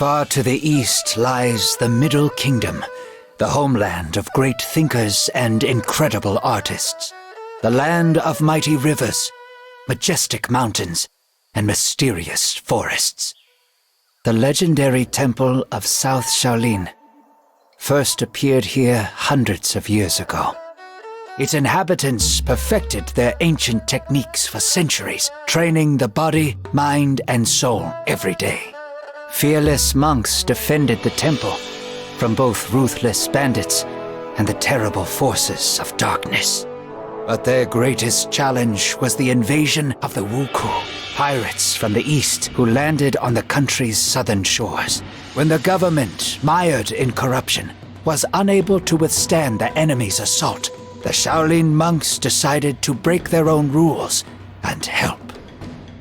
Far to the east lies the Middle Kingdom, the homeland of great thinkers and incredible artists. The land of mighty rivers, majestic mountains, and mysterious forests. The legendary temple of South Shaolin first appeared here hundreds of years ago. Its inhabitants perfected their ancient techniques for centuries, training the body, mind, and soul every day. Fearless monks defended the temple from both ruthless bandits and the terrible forces of darkness. But their greatest challenge was the invasion of the Wuku, pirates from the east who landed on the country's southern shores. When the government, mired in corruption, was unable to withstand the enemy's assault, the Shaolin monks decided to break their own rules and help.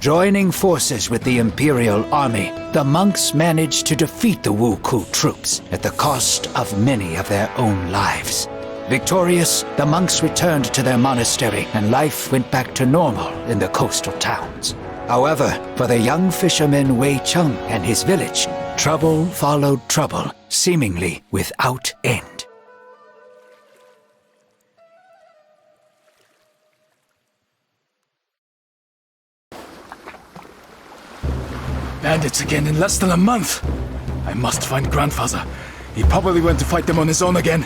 Joining forces with the Imperial Army, the monks managed to defeat the Wuku troops at the cost of many of their own lives. Victorious, the monks returned to their monastery and life went back to normal in the coastal towns. However, for the young fisherman Wei Cheng and his village, trouble followed trouble, seemingly without end. Bandits again in less than a month! I must find Grandfather. He probably went to fight them on his own again.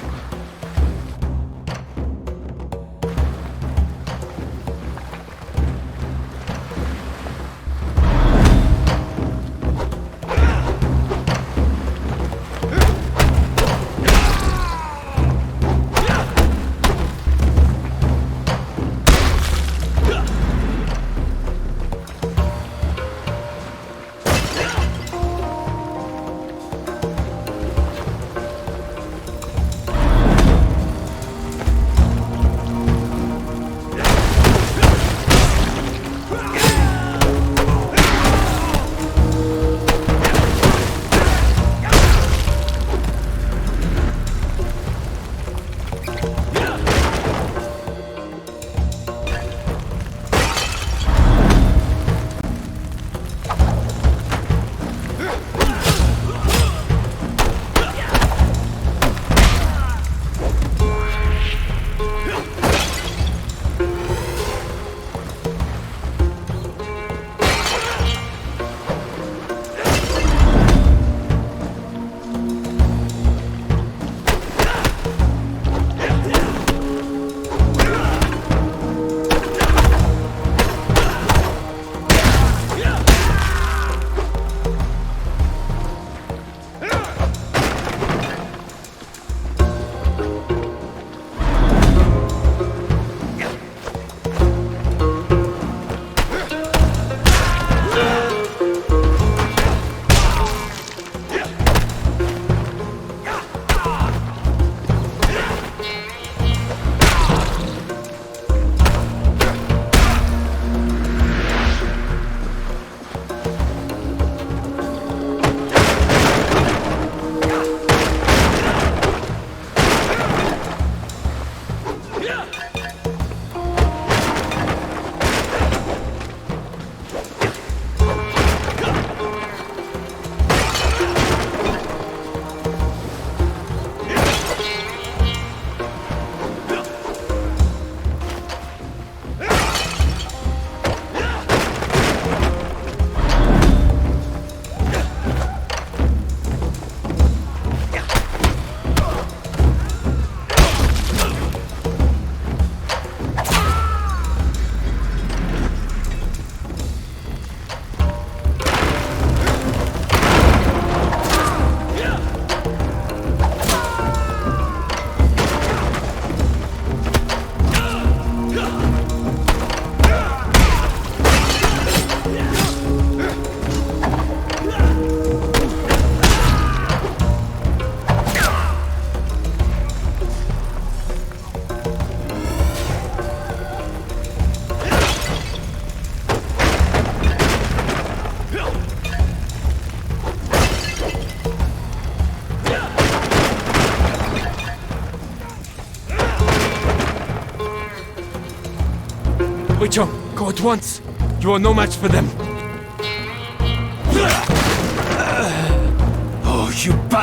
Wei Cheng, go at once. You are no match for them.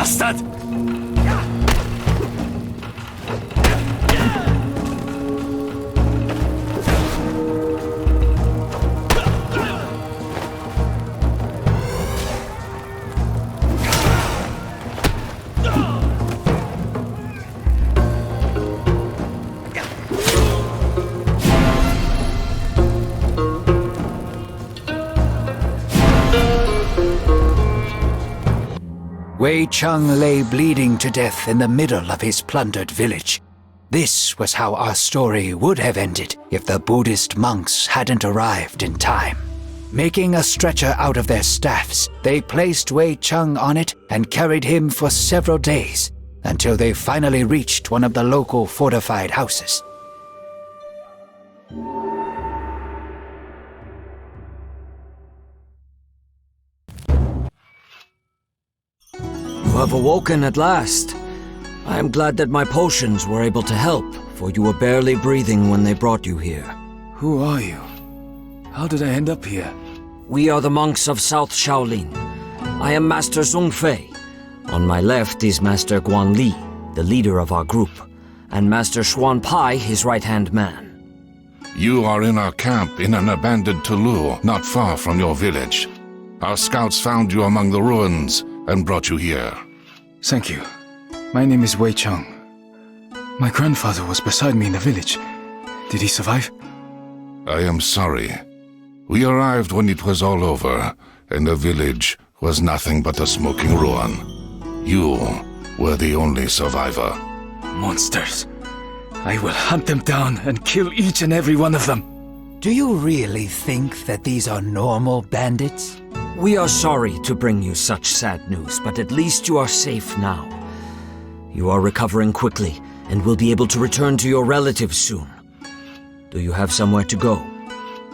bastard! Wei Chung lay bleeding to death in the middle of his plundered village. This was how our story would have ended if the Buddhist monks hadn't arrived in time. Making a stretcher out of their staffs, they placed Wei Chung on it and carried him for several days, until they finally reached one of the local fortified houses. You have awoken at last. I am glad that my potions were able to help, for you were barely breathing when they brought you here. Who are you? How did I end up here? We are the monks of South Shaolin. I am Master Zhongfei. On my left is Master Guan Li, the leader of our group, and Master Xuan Pai, his right-hand man. You are in our camp in an abandoned Tulu, not far from your village. Our scouts found you among the ruins and brought you here. Thank you. My name is Wei Chung. My grandfather was beside me in the village. Did he survive? I am sorry. We arrived when it was all over, and the village was nothing but a smoking ruin. You were the only survivor. Monsters. I will hunt them down and kill each and every one of them. Do you really think that these are normal bandits? We are sorry to bring you such sad news, but at least you are safe now. You are recovering quickly and will be able to return to your relatives soon. Do you have somewhere to go?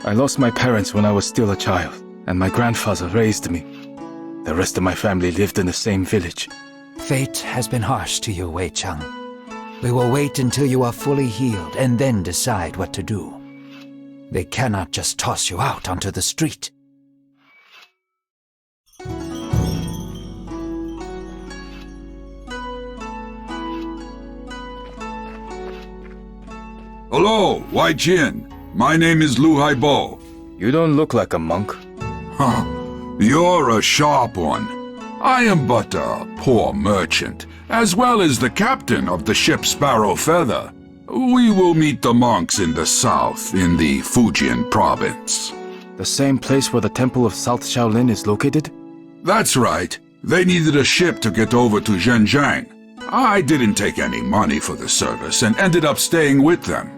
I lost my parents when I was still a child, and my grandfather raised me. The rest of my family lived in the same village. Fate has been harsh to you, Wei Chung. We will wait until you are fully healed and then decide what to do. They cannot just toss you out onto the street. Hello, Wai Jin. My name is Lu Haibo. You don't look like a monk. Huh. You're a sharp one. I am but a poor merchant, as well as the captain of the ship Sparrow Feather. We will meet the monks in the south, in the Fujian province. The same place where the Temple of South Shaolin is located? That's right. They needed a ship to get over to Zhenjiang. I didn't take any money for the service and ended up staying with them.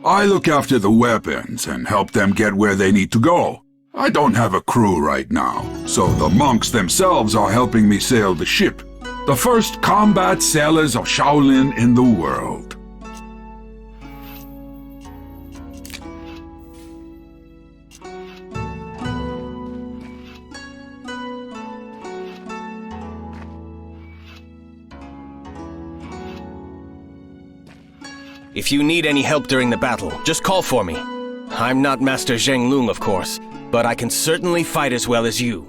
I look after the weapons and help them get where they need to go. I don't have a crew right now, so the monks themselves are helping me sail the ship. The first combat sailors of Shaolin in the world. If you need any help during the battle, just call for me. I'm not Master Zheng Lung, of course, but I can certainly fight as well as you.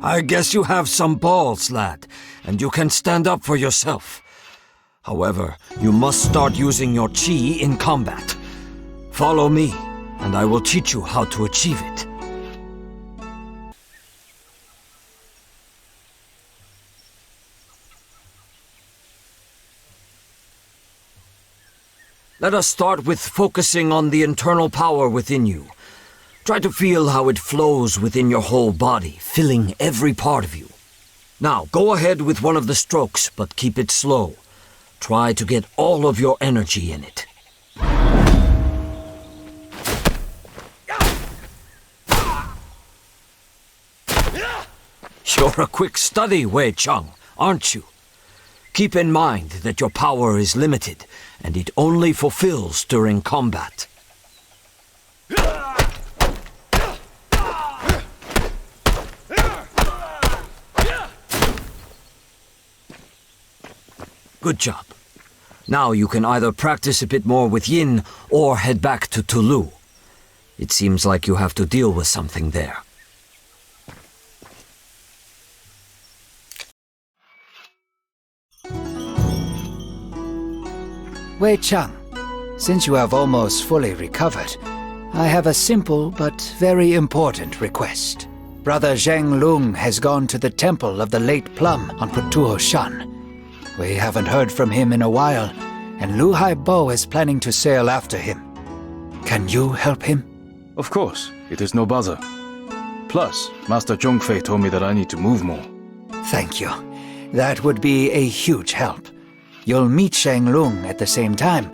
I guess you have some balls, lad, and you can stand up for yourself. However, you must start using your chi in combat. Follow me, and I will teach you how to achieve it. Let us start with focusing on the internal power within you. Try to feel how it flows within your whole body, filling every part of you. Now, go ahead with one of the strokes, but keep it slow. Try to get all of your energy in it. You're a quick study, Wei Chung, aren't you? Keep in mind that your power is limited, and it only fulfills during combat. Good job. Now you can either practice a bit more with Yin or head back to Tulu. It seems like you have to deal with something there. Wei Chang, since you have almost fully recovered, I have a simple but very important request. Brother Zheng Lung has gone to the temple of the Late Plum on Putuo Shan. We haven't heard from him in a while, and Lu Haibo is planning to sail after him. Can you help him? Of course, it is no bother. Plus, Master Zhongfei told me that I need to move more. Thank you. That would be a huge help. You'll meet Zheng Lung at the same time.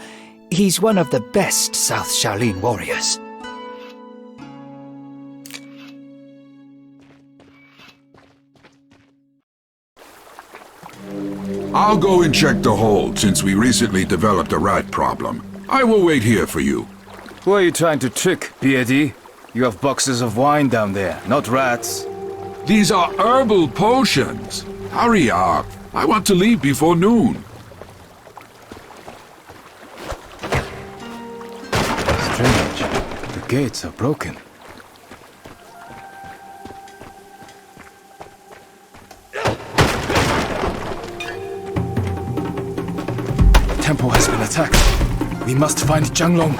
He's one of the best South Shaolin warriors. I'll go and check the hold since we recently developed a rat problem. I will wait here for you. Who are you trying to trick, Piedi? You have boxes of wine down there, not rats. These are herbal potions. Hurry up. I want to leave before noon. Strange. The gates are broken. The temple has been attacked. We must find Zhanglong.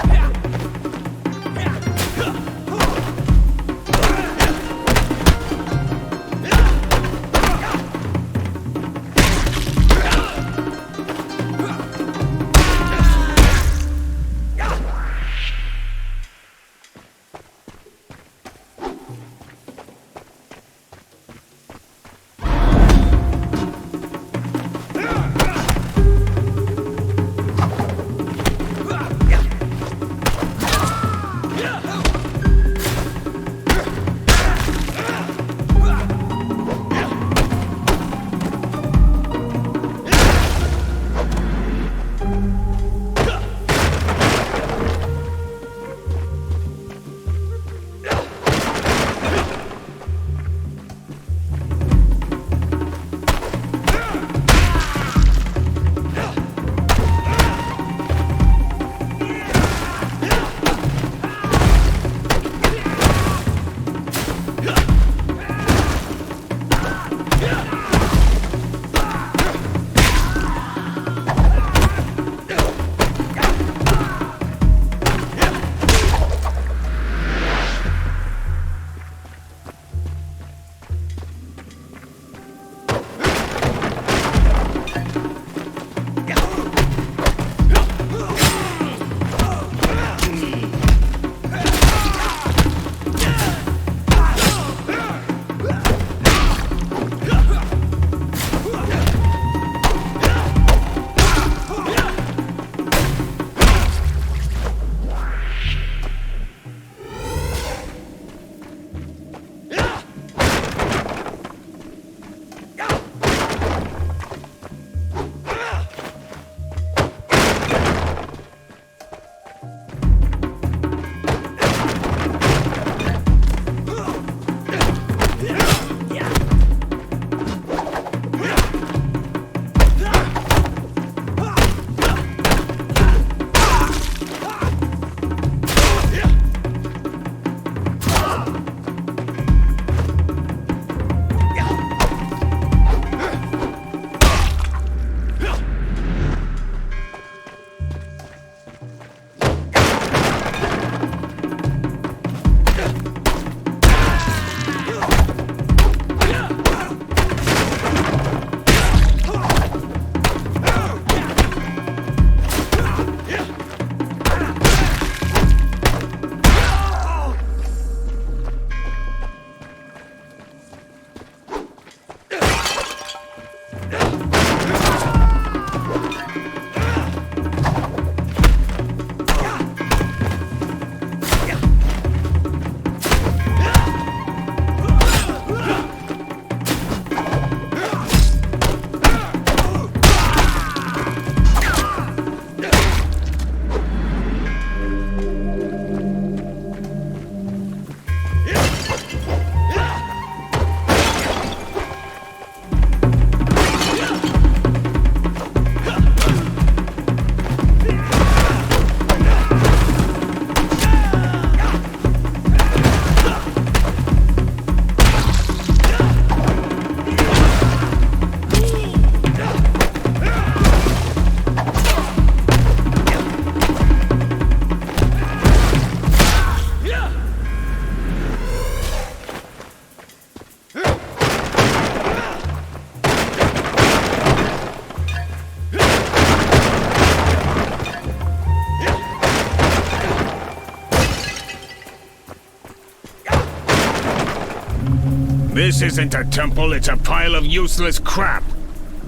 This isn't a temple, it's a pile of useless crap.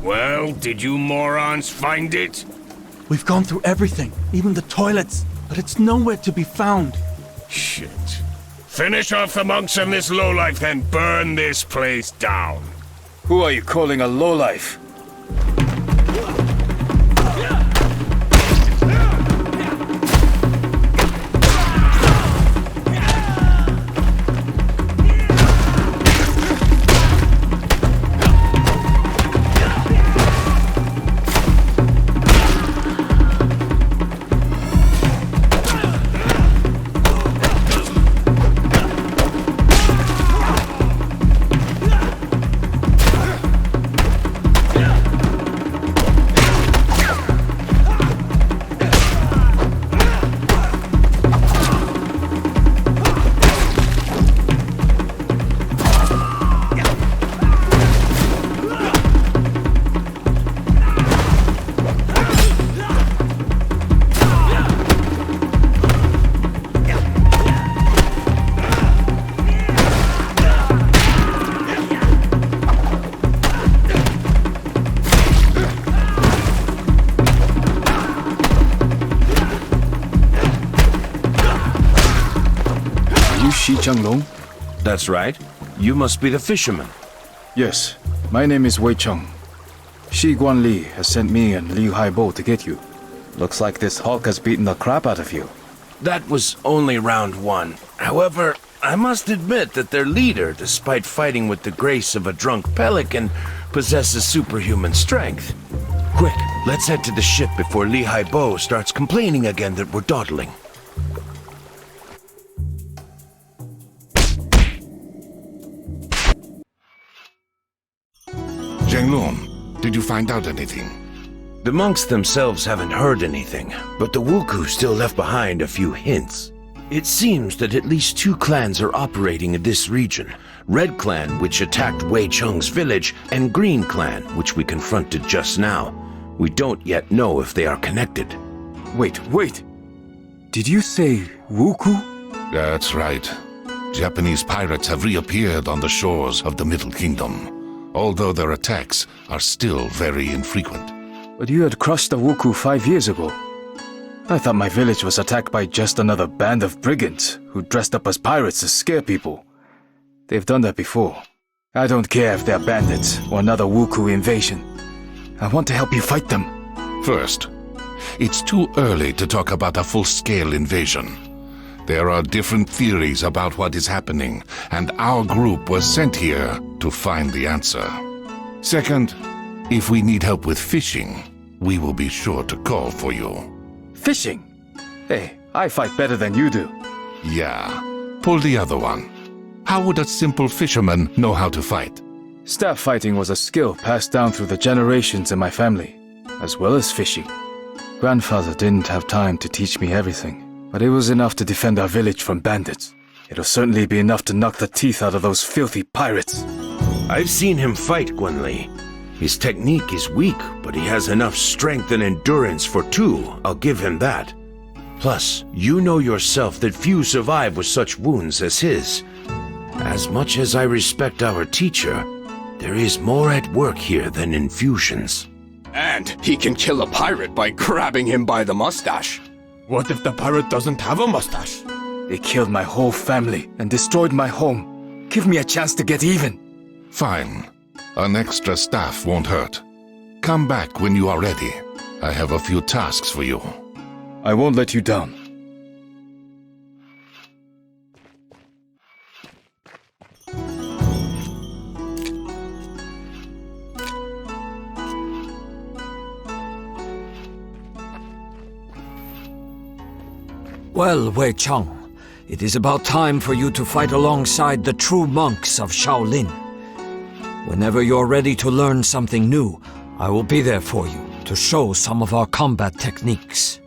Well, did you morons find it? We've gone through everything, even the toilets, but it's nowhere to be found. Shit. Finish off the monks and this lowlife, then burn this place down. Who are you calling a lowlife? That's right. You must be the fisherman. Yes, my name is Wei Cheng. Shi Guanli has sent me and Liu Haibo to get you. Looks like this Hulk has beaten the crap out of you. That was only round one. However, I must admit that their leader, despite fighting with the grace of a drunk pelican, possesses superhuman strength. Quick, let's head to the ship before Li Haibo starts complaining again that we're dawdling. Zhenglong, did you find out anything? The monks themselves haven't heard anything, but the Wuku still left behind a few hints. It seems that at least two clans are operating in this region. Red Clan, which attacked Wei Cheng's village, and Green Clan, which we confronted just now. We don't yet know if they are connected. Wait. Did you say Wuku? That's right. Japanese pirates have reappeared on the shores of the Middle Kingdom, although their attacks are still very infrequent. But you had crushed the Wuku 5 years ago. I thought my village was attacked by just another band of brigands who dressed up as pirates to scare people. They've done that before. I don't care if they're bandits or another Wuku invasion. I want to help you fight them. First, it's too early to talk about a full-scale invasion. There are different theories about what is happening, and our group was sent here to find the answer. Second, if we need help with fishing, we will be sure to call for you. Fishing? Hey, I fight better than you do. Yeah, pull the other one. How would a simple fisherman know how to fight? Staff fighting was a skill passed down through the generations in my family, as well as fishing. Grandfather didn't have time to teach me everything, but it was enough to defend our village from bandits. It'll certainly be enough to knock the teeth out of those filthy pirates. I've seen him fight, Guanli. His technique is weak, but he has enough strength and endurance for two, I'll give him that. Plus, you know yourself that few survive with such wounds as his. As much as I respect our teacher, there is more at work here than infusions. And he can kill a pirate by grabbing him by the mustache. What if the pirate doesn't have a mustache? They killed my whole family and destroyed my home. Give me a chance to get even. Fine. An extra staff won't hurt. Come back when you are ready. I have a few tasks for you. I won't let you down. Well, Wei Cheng, it is about time for you to fight alongside the true monks of Shaolin. Whenever you're ready to learn something new, I will be there for you to show some of our combat techniques.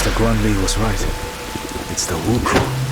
Master Guanli was right. It's the Wuku.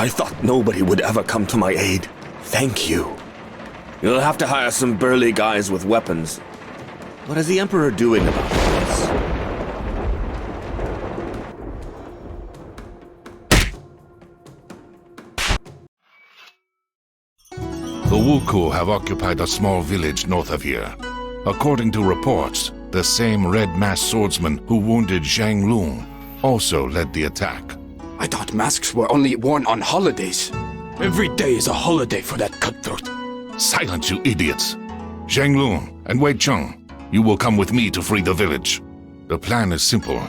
I thought nobody would ever come to my aid. Thank you. You'll have to hire some burly guys with weapons. What is the Emperor doing about this? The Wuku have occupied a small village north of here. According to reports, the same red-masked swordsman who wounded Zhang Lung also led the attack. I thought masks were only worn on holidays. Every day is a holiday for that cutthroat. Silence, you idiots! Zhang Lung and Wei Cheng, you will come with me to free the village. The plan is simple.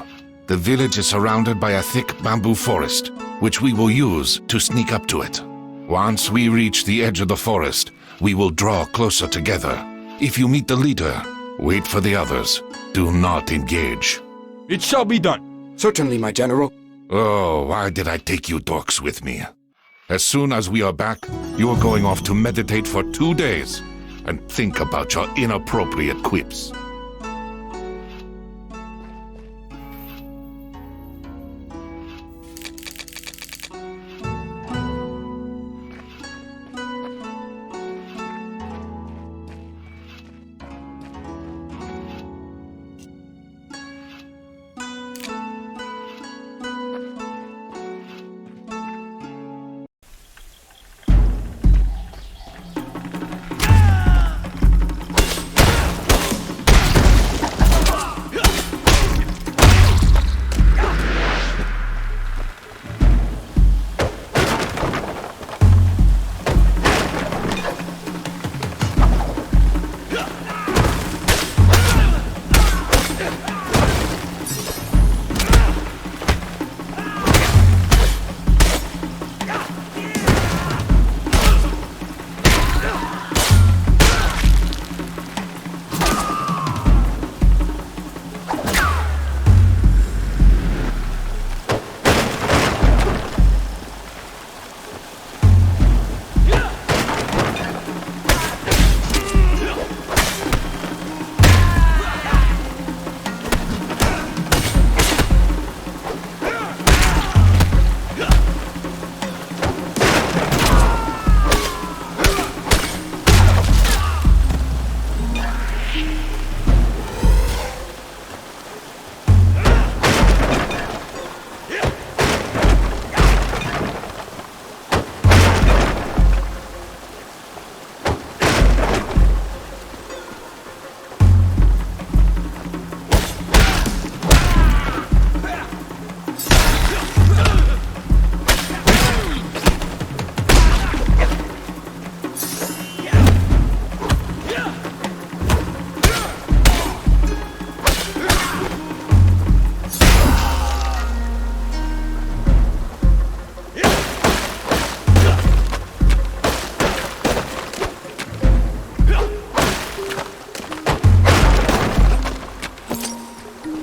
The village is surrounded by a thick bamboo forest, which we will use to sneak up to it. Once we reach the edge of the forest, we will draw closer together. If you meet the leader, wait for the others. Do not engage. It shall be done. Certainly, my general. Oh, why did I take you dorks with me? As soon as we are back, you are going off to meditate for 2 days and think about your inappropriate quips.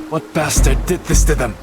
What bastard did this to them?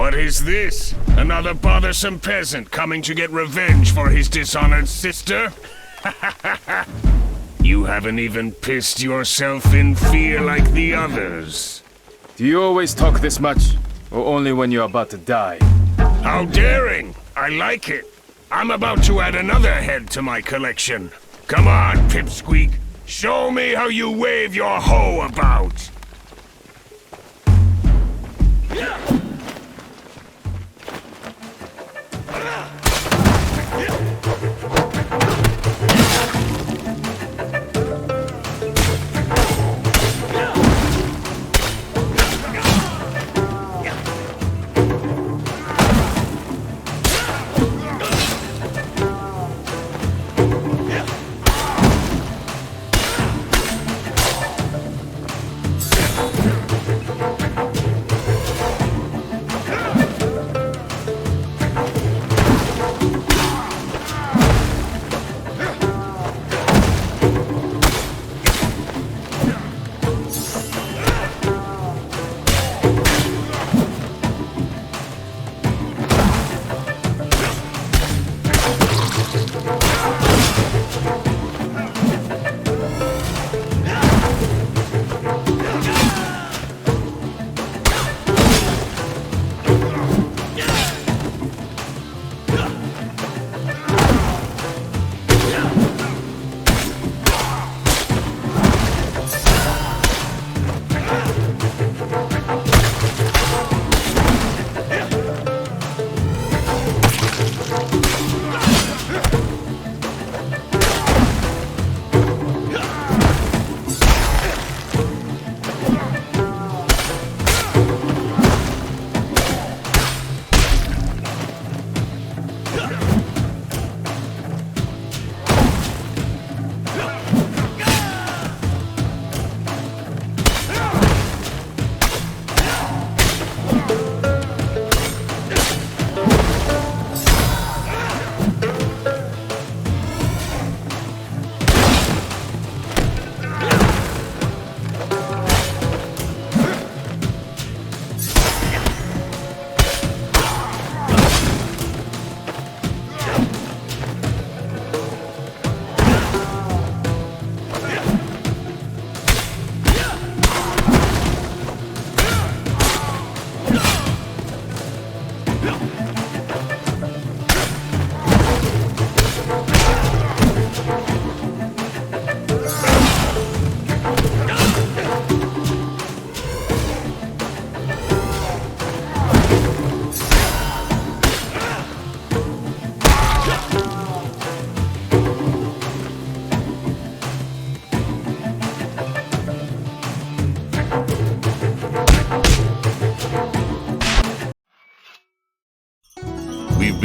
What is this? Another bothersome peasant coming to get revenge for his dishonored sister? You haven't even pissed yourself in fear like the others. Do you always talk this much? Or only when you're about to die? How daring! I like it. I'm about to add another head to my collection. Come on, Pipsqueak. Show me how you wave your hoe about.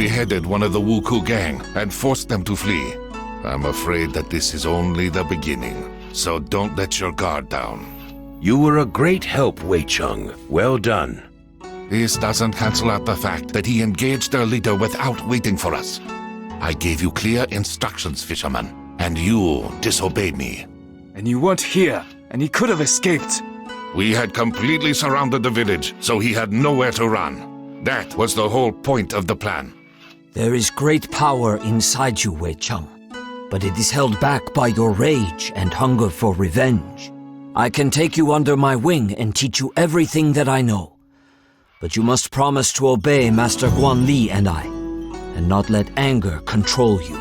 beheaded one of the Wuku gang and forced them to flee. I'm afraid that this is only the beginning, so don't let your guard down. You were a great help, Wei Cheng. Well done. This doesn't cancel out the fact that he engaged their leader without waiting for us. I gave you clear instructions, fisherman, and you disobeyed me. And you weren't here, and he could have escaped. We had completely surrounded the village, so he had nowhere to run. That was the whole point of the plan. There is great power inside you, Wei Cheng, but it is held back by your rage and hunger for revenge. I can take you under my wing and teach you everything that I know. But you must promise to obey Master Guan Li and I, and not let anger control you.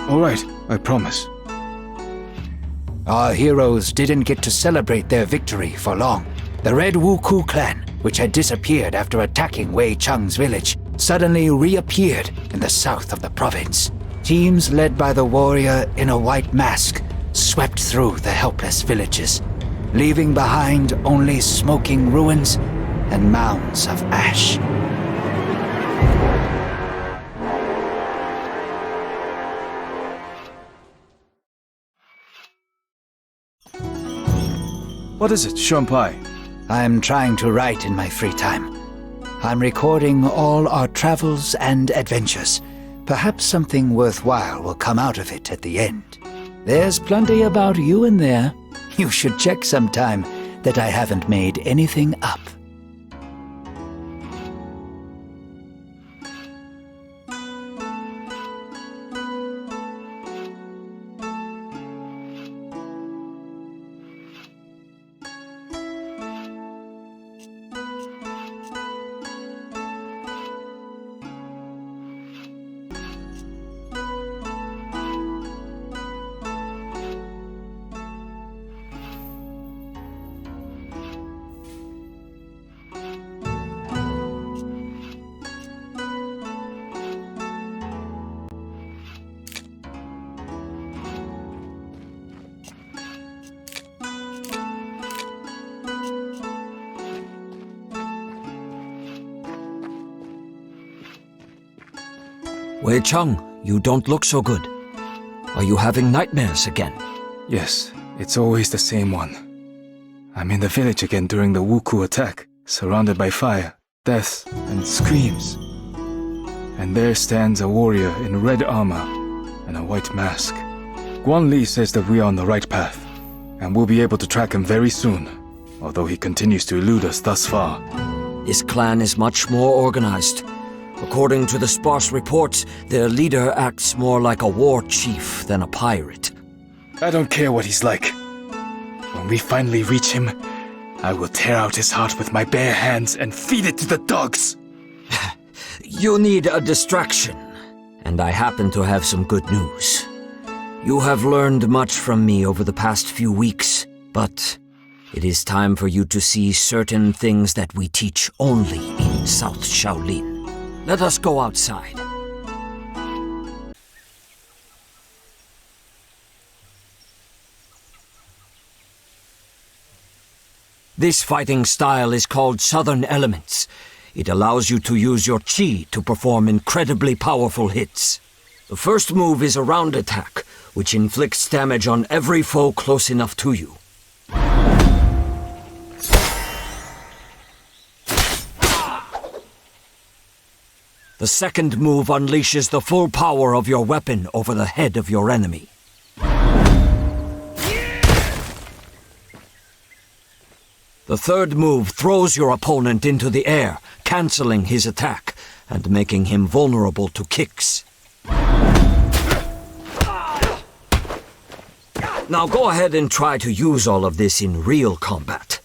All right, I promise. Our heroes didn't get to celebrate their victory for long. The Red Wuku clan, which had disappeared after attacking Wei Cheng's village, suddenly reappeared in the south of the province. Teams led by the warrior in a white mask swept through the helpless villages, leaving behind only smoking ruins and mounds of ash. What is it, Shunpai? I'm trying to write in my free time. I'm recording all our travels and adventures. Perhaps something worthwhile will come out of it at the end. There's plenty about you in there. You should check sometime that I haven't made anything up. Wei Cheng, you don't look so good. Are you having nightmares again? Yes, it's always the same one. I'm in the village again during the Wuku attack, surrounded by fire, death, and screams. And there stands a warrior in red armor and a white mask. Guan Li says that we are on the right path, and we'll be able to track him very soon, although he continues to elude us thus far. This clan is much more organized. According to the sparse reports, their leader acts more like a war chief than a pirate. I don't care what he's like. When we finally reach him, I will tear out his heart with my bare hands and feed it to the dogs. You need a distraction, and I happen to have some good news. You have learned much from me over the past few weeks, but it is time for you to see certain things that we teach only in South Shaolin. Let us go outside. This fighting style is called Southern Elements. It allows you to use your chi to perform incredibly powerful hits. The first move is a round attack, which inflicts damage on every foe close enough to you. The second move unleashes the full power of your weapon over the head of your enemy. The third move throws your opponent into the air, canceling his attack and making him vulnerable to kicks. Now go ahead and try to use all of this in real combat.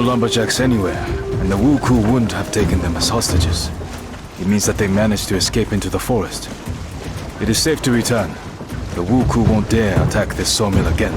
no lumberjacks anywhere, and the Wuku wouldn't have taken them as hostages. It means that they managed to escape into the forest. It is safe to return. The Wuku won't dare attack this sawmill again.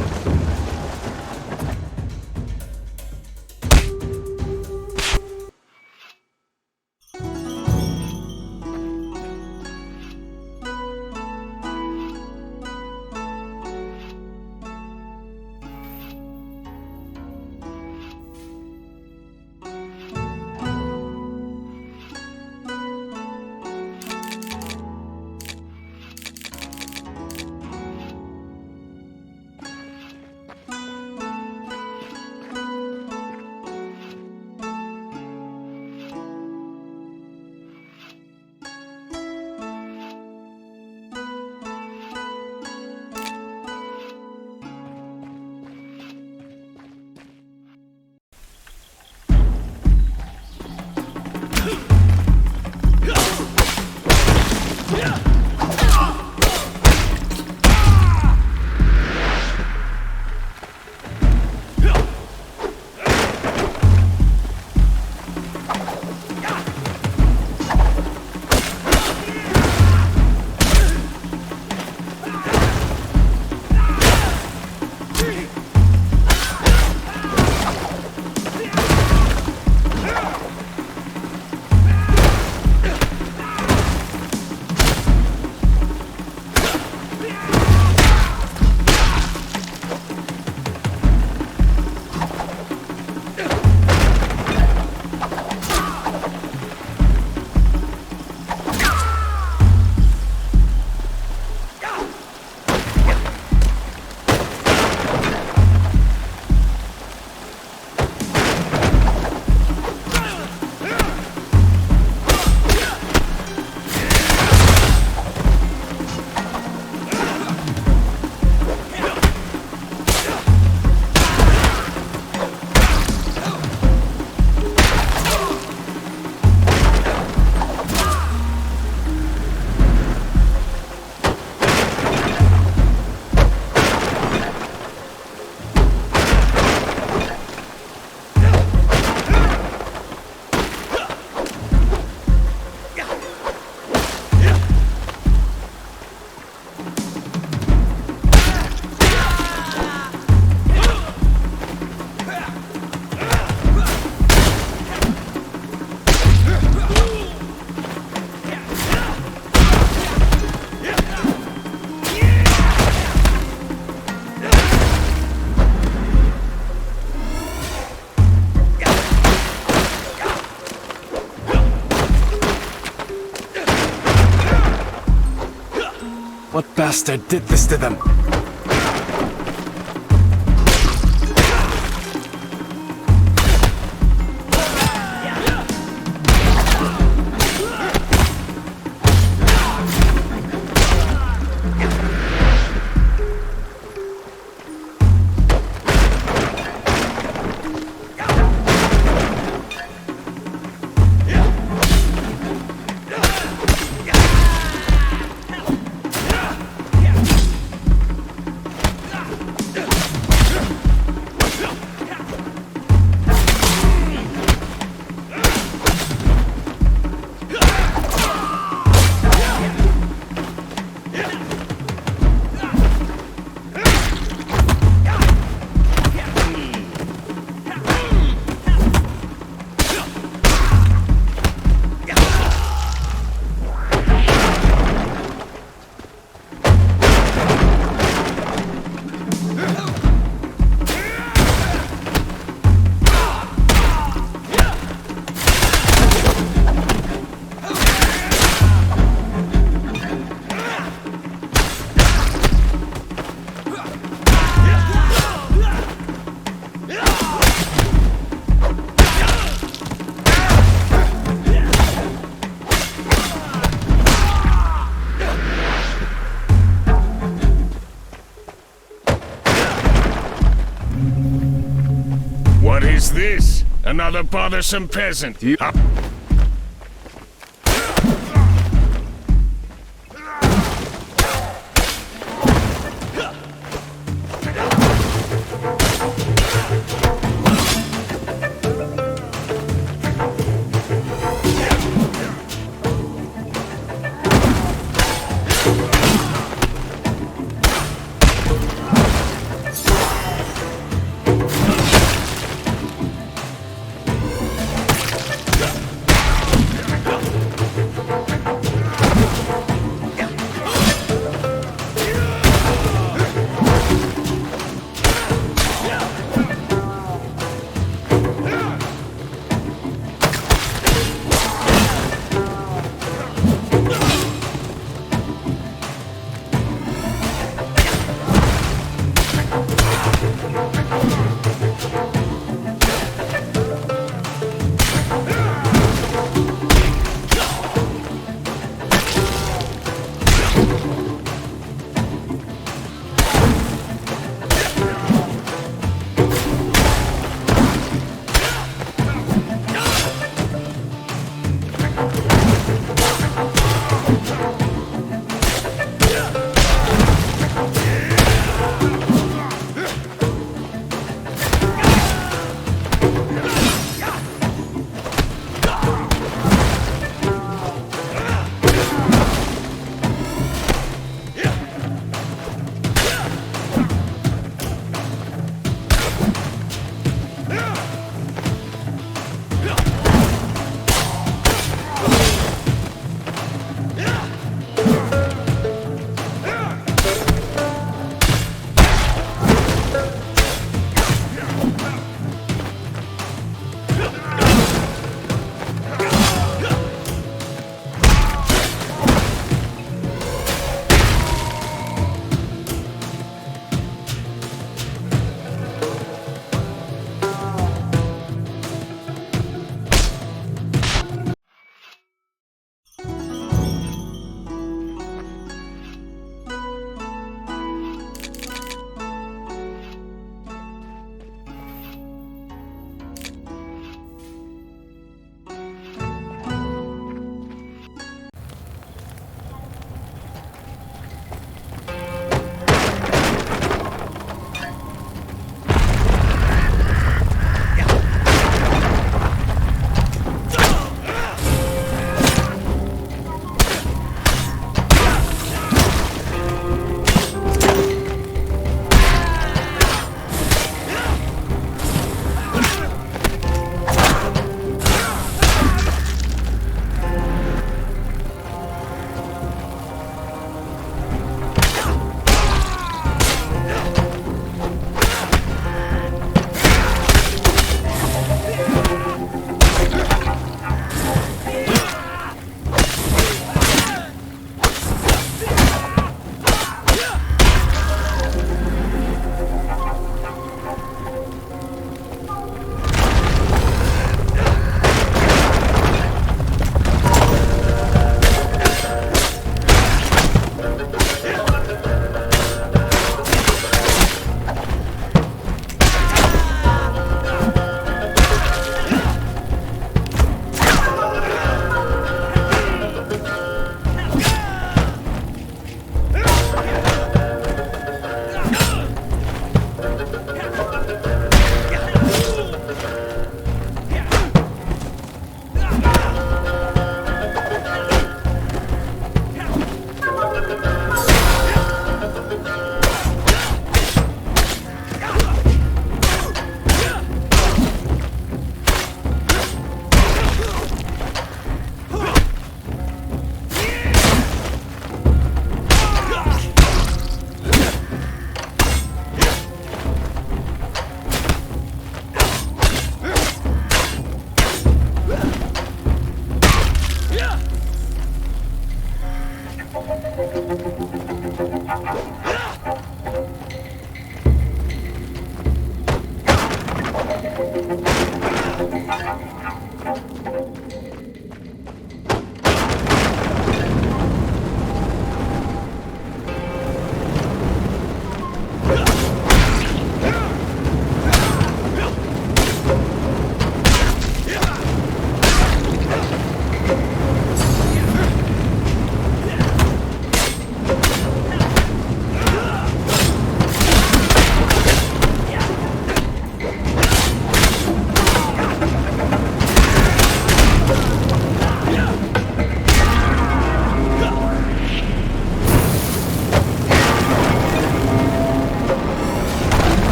What bastard did this to them? What is this? Another bothersome peasant.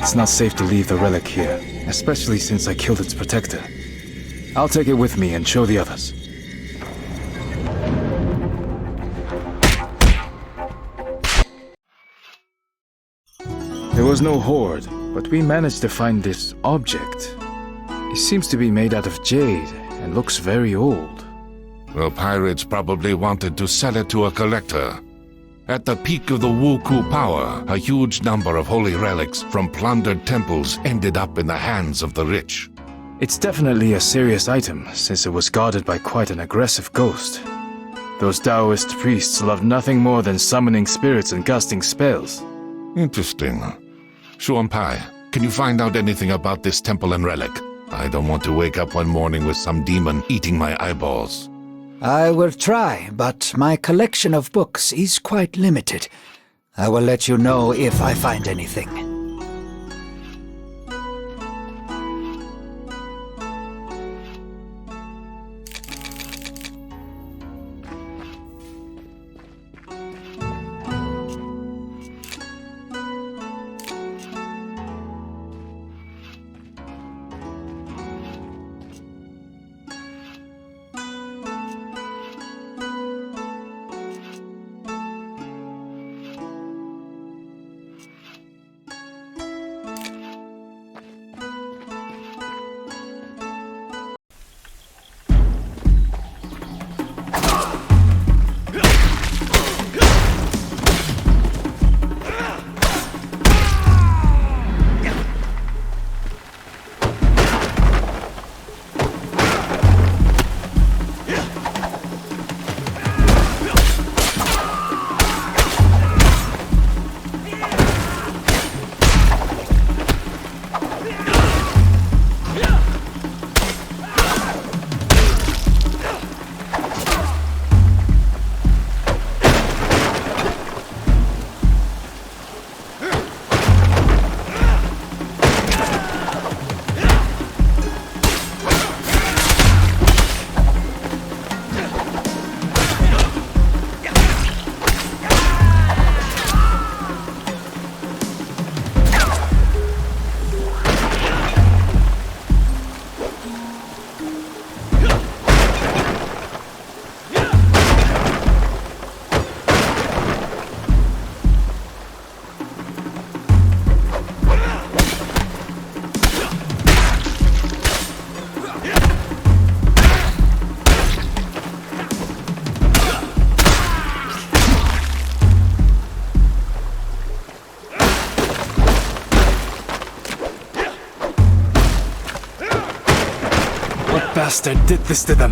It's not safe to leave the relic here, especially since I killed its protector. I'll take it with me and show the others. There was no hoard, but we managed to find this object. It seems to be made out of jade and looks very old. The pirates probably wanted to sell it to a collector. At the peak of the Wuku power, a huge number of holy relics from plundered temples ended up in the hands of the rich. It's definitely a serious item, since it was guarded by quite an aggressive ghost. Those Taoist priests love nothing more than summoning spirits and casting spells. Interesting. Shuanpai, can you find out anything about this temple and relic? I don't want to wake up one morning with some demon eating my eyeballs. I will try, but my collection of books is quite limited. I will let you know if I find anything. Bastard did this to them.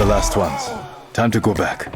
the last ones. Time to go back.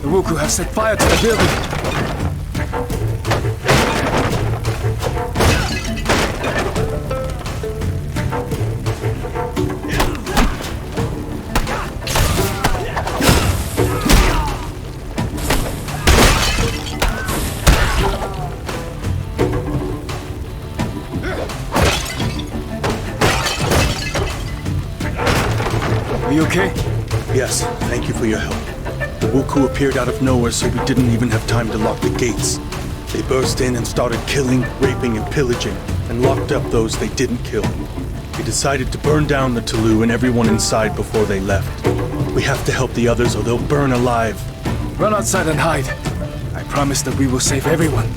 The Wuku have set fire to the building. Are you okay? Yes, thank you for your help. The Wuku appeared out of nowhere, so we didn't even have time to lock the gates. They burst in and started killing, raping, and pillaging, and locked up those they didn't kill. They decided to burn down the Tulu and everyone inside before they left. We have to help the others or they'll burn alive. Run outside and hide. I promise that we will save everyone.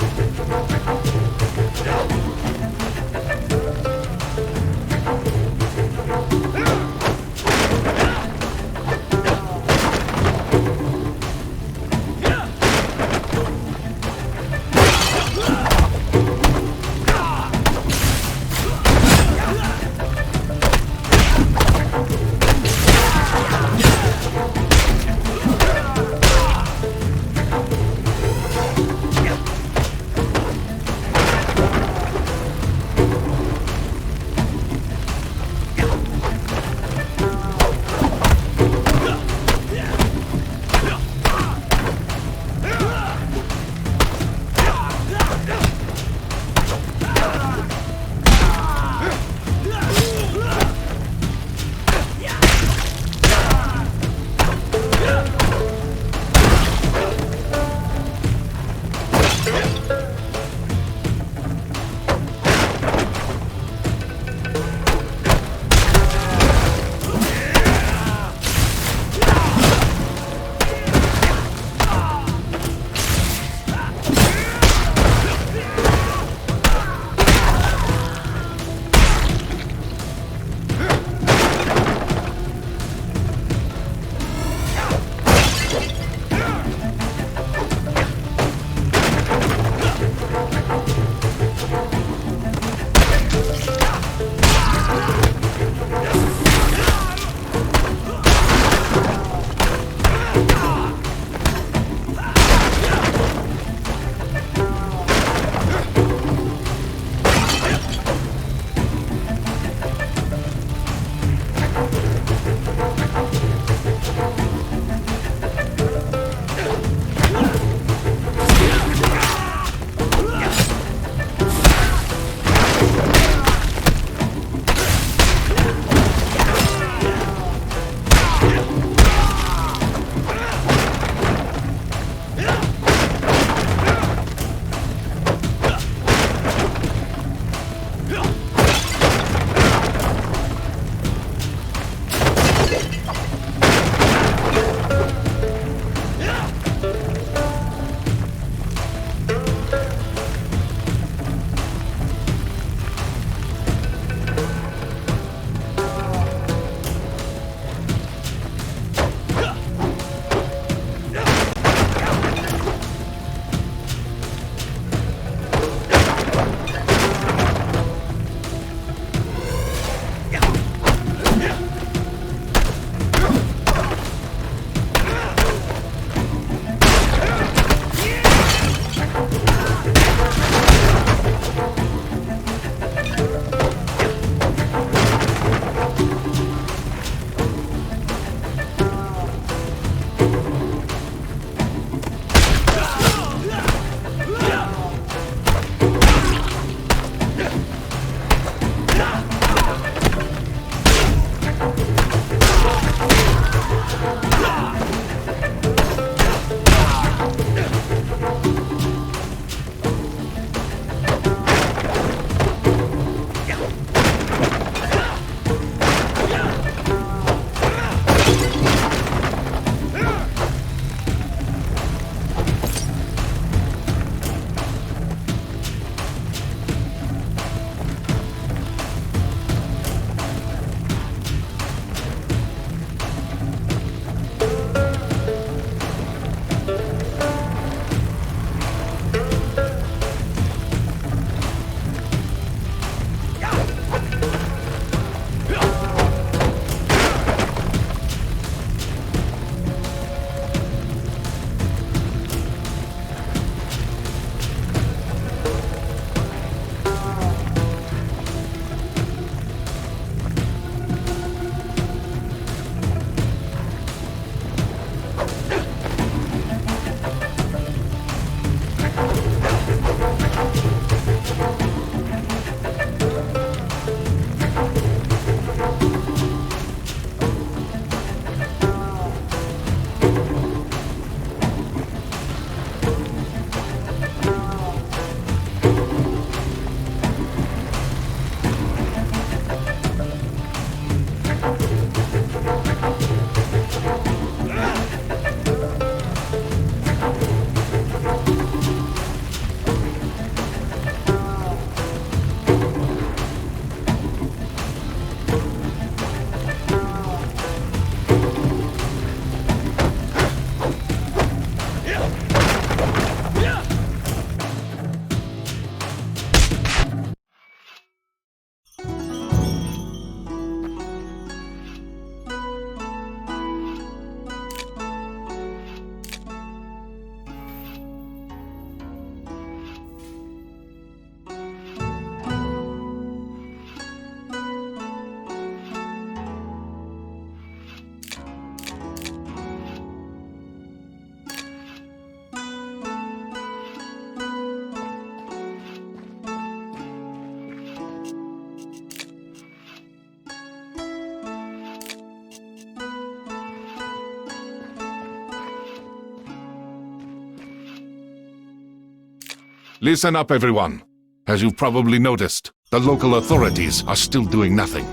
Listen up, everyone. As you've probably noticed, the local authorities are still doing nothing.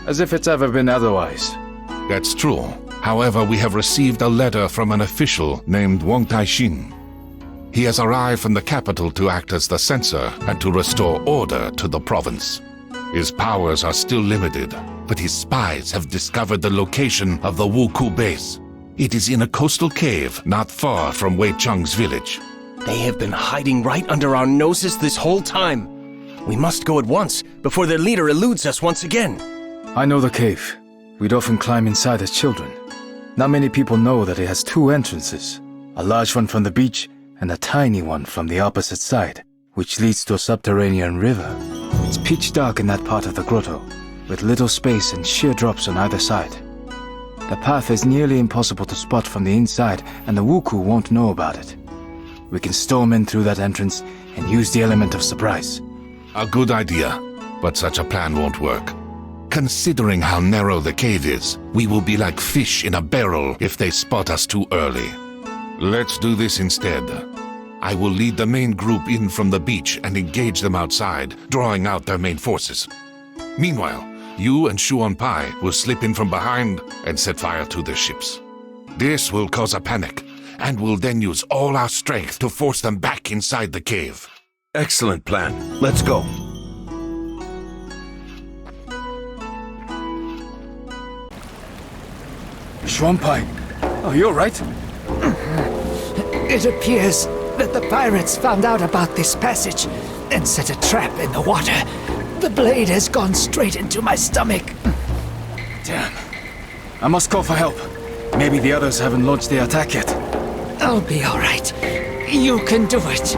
As if it's ever been otherwise. That's true. However, we have received a letter from an official named Wang Taixin. He has arrived from the capital to act as the censor and to restore order to the province. His powers are still limited, but his spies have discovered the location of the Wuku base. It is in a coastal cave not far from Wei Cheng's village. They have been hiding right under our noses this whole time. We must go at once, before their leader eludes us once again. I know the cave. We'd often climb inside as children. Not many people know that it has two entrances. A large one from the beach, and a tiny one from the opposite side, which leads to a subterranean river. It's pitch dark in that part of the grotto, with little space and sheer drops on either side. The path is nearly impossible to spot from the inside, and the Wuku won't know about it. We can storm in through that entrance and use the element of surprise. A good idea, but such a plan won't work. Considering how narrow the cave is, we will be like fish in a barrel if they spot us too early. Let's do this instead. I will lead the main group in from the beach and engage them outside, drawing out their main forces. Meanwhile, you and Shuon Pai will slip in from behind and set fire to their ships. This will cause a panic, and we'll then use all our strength to force them back inside the cave. Excellent plan. Let's go. Shuon Pai, are you alright? It appears that the pirates found out about this passage and set a trap in the water. The blade has gone straight into my stomach. Damn. I must call for help. Maybe the others haven't launched the attack yet. I'll be all right. You can do it.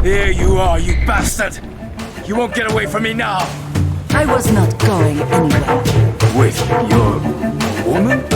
Here you are, you bastard! You won't get away from me now! I was not going anywhere. Wait, you're a woman?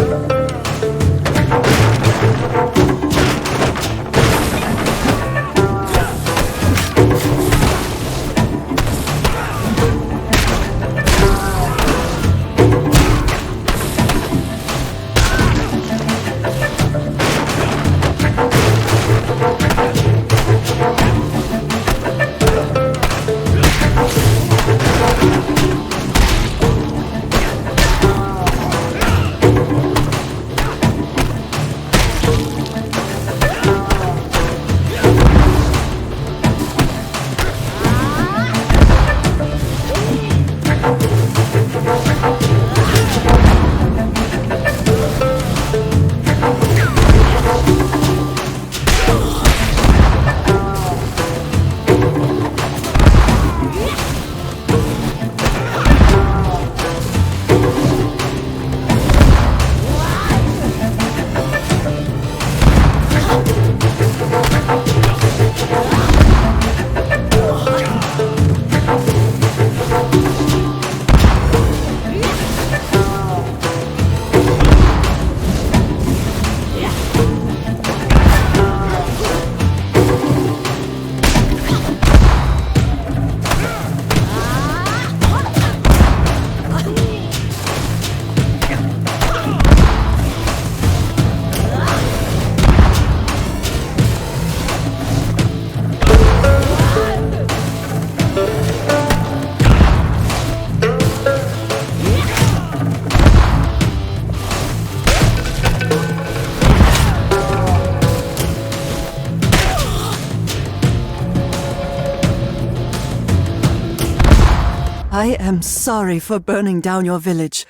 I am sorry for burning down your village.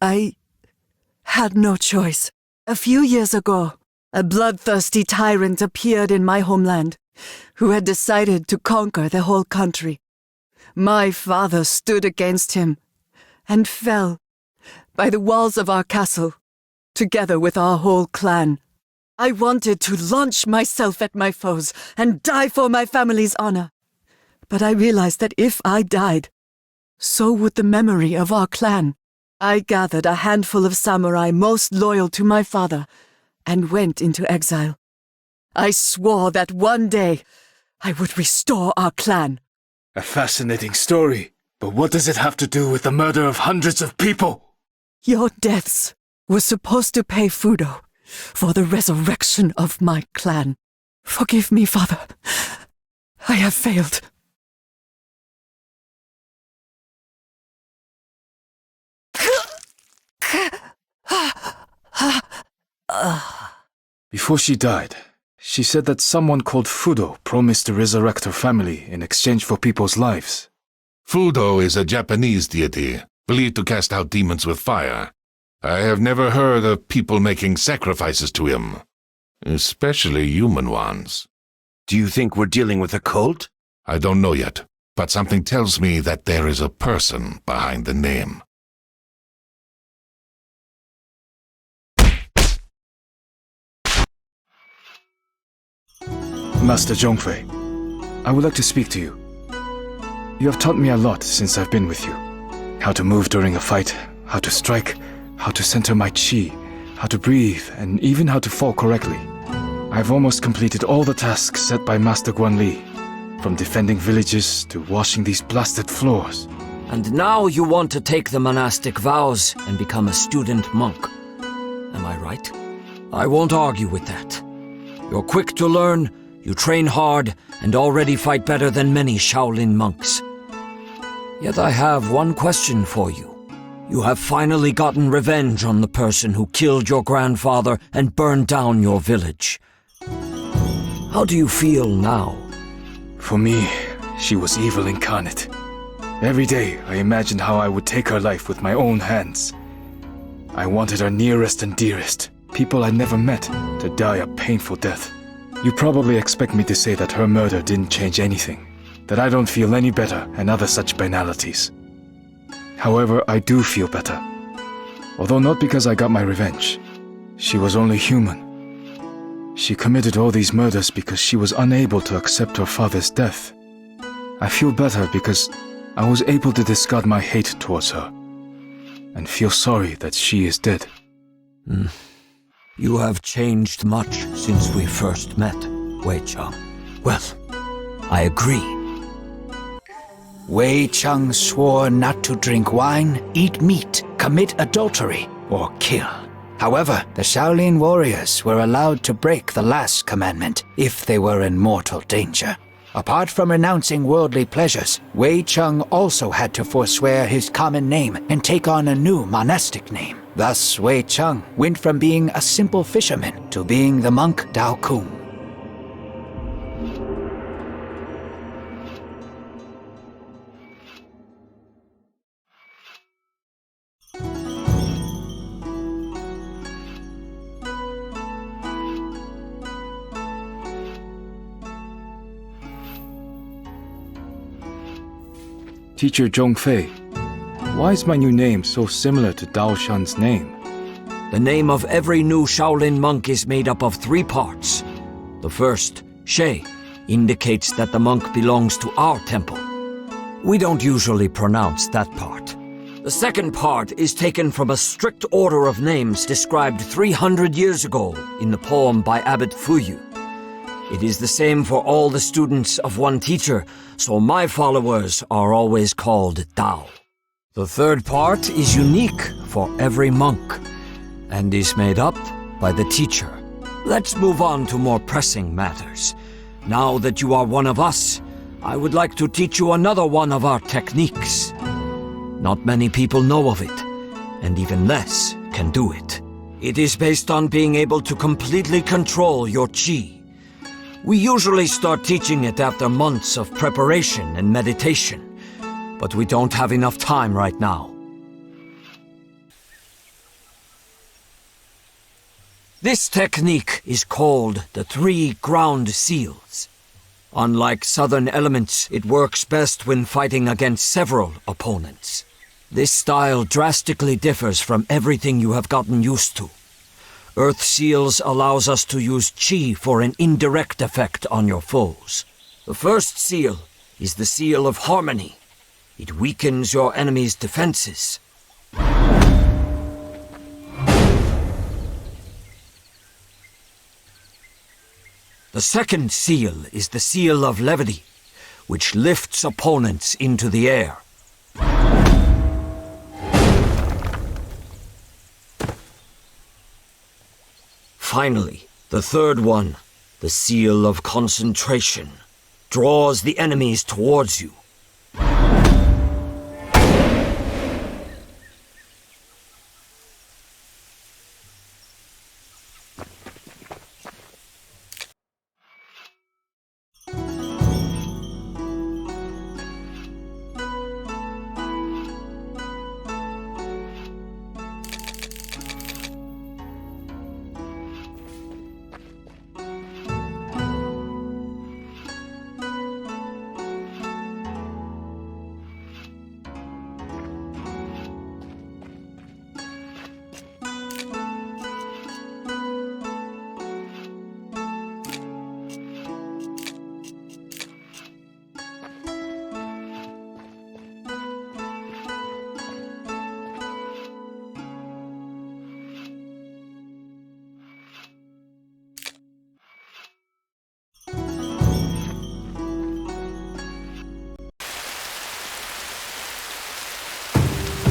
I had no choice. A few years ago, a bloodthirsty tyrant appeared in my homeland, who had decided to conquer the whole country. My father stood against him and fell by the walls of our castle, together with our whole clan. I wanted to launch myself at my foes and die for my family's honor. But I realized that if I died, so would the memory of our clan. I gathered a handful of samurai most loyal to my father and went into exile. I swore that one day I would restore our clan. A fascinating story, but what does it have to do with the murder of hundreds of people? Your deaths were supposed to pay Fudo for the resurrection of my clan. Forgive me, father. I have failed. Before she died, she said that someone called Fudo promised to resurrect her family in exchange for people's lives. Fudo is a Japanese deity, believed to cast out demons with fire. I have never heard of people making sacrifices to him, especially human ones. Do you think we're dealing with a cult? I don't know yet, but something tells me that there is a person behind the name. Master Zhongfei, I would like to speak to you. You have taught me a lot since I've been with you. How to move during a fight, how to strike, how to center my chi, how to breathe, and even how to fall correctly. I've almost completed all the tasks set by Master Guanli, from defending villages to washing these blasted floors. And now you want to take the monastic vows and become a student monk. Am I right? I won't argue with that. You're quick to learn, you train hard, and already fight better than many Shaolin monks. Yet I have one question for you. You have finally gotten revenge on the person who killed your grandfather and burned down your village. How do you feel now? For me, she was evil incarnate. Every day I imagined how I would take her life with my own hands. I wanted her nearest and dearest, people I never met, to die a painful death. You probably expect me to say that her murder didn't change anything, that I don't feel any better and other such banalities. However, I do feel better. Although not because I got my revenge. She was only human. She committed all these murders because she was unable to accept her father's death. I feel better because I was able to discard my hate towards her and feel sorry that she is dead. You have changed much since we first met, Wei Cheng. Well, I agree. Wei Cheng swore not to drink wine, eat meat, commit adultery, or kill. However, the Shaolin warriors were allowed to break the last commandment if they were in mortal danger. Apart from renouncing worldly pleasures, Wei Cheng also had to forswear his common name and take on a new monastic name. Thus, Wei Cheng went from being a simple fisherman to being the monk Dao Kun. Teacher Zhongfei, why is my new name so similar to Dao Shan's name? The name of every new Shaolin monk is made up of 3 parts. The first, She, indicates that the monk belongs to our temple. We don't usually pronounce that part. The second part is taken from a strict order of names described 300 years ago in the poem by Abbot Fuyu. It is the same for all the students of one teacher, so my followers are always called Dao. The third part is unique for every monk, and is made up by the teacher. Let's move on to more pressing matters. Now that you are one of us, I would like to teach you another one of our techniques. Not many people know of it, and even less can do it. It is based on being able to completely control your chi. We usually start teaching it after months of preparation and meditation. but we don't have enough time right now. This technique is called the 3 ground seals. Unlike southern elements, it works best when fighting against several opponents. This style drastically differs from everything you have gotten used to. Earth Seals allows us to use Chi for an indirect effect on your foes. The first seal is the Seal of Harmony. It weakens your enemy's defenses. The second seal is the Seal of Levity, which lifts opponents into the air. Finally, the third one, the Seal of Concentration, draws the enemies towards you.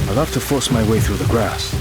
I'll have to force my way through the grass.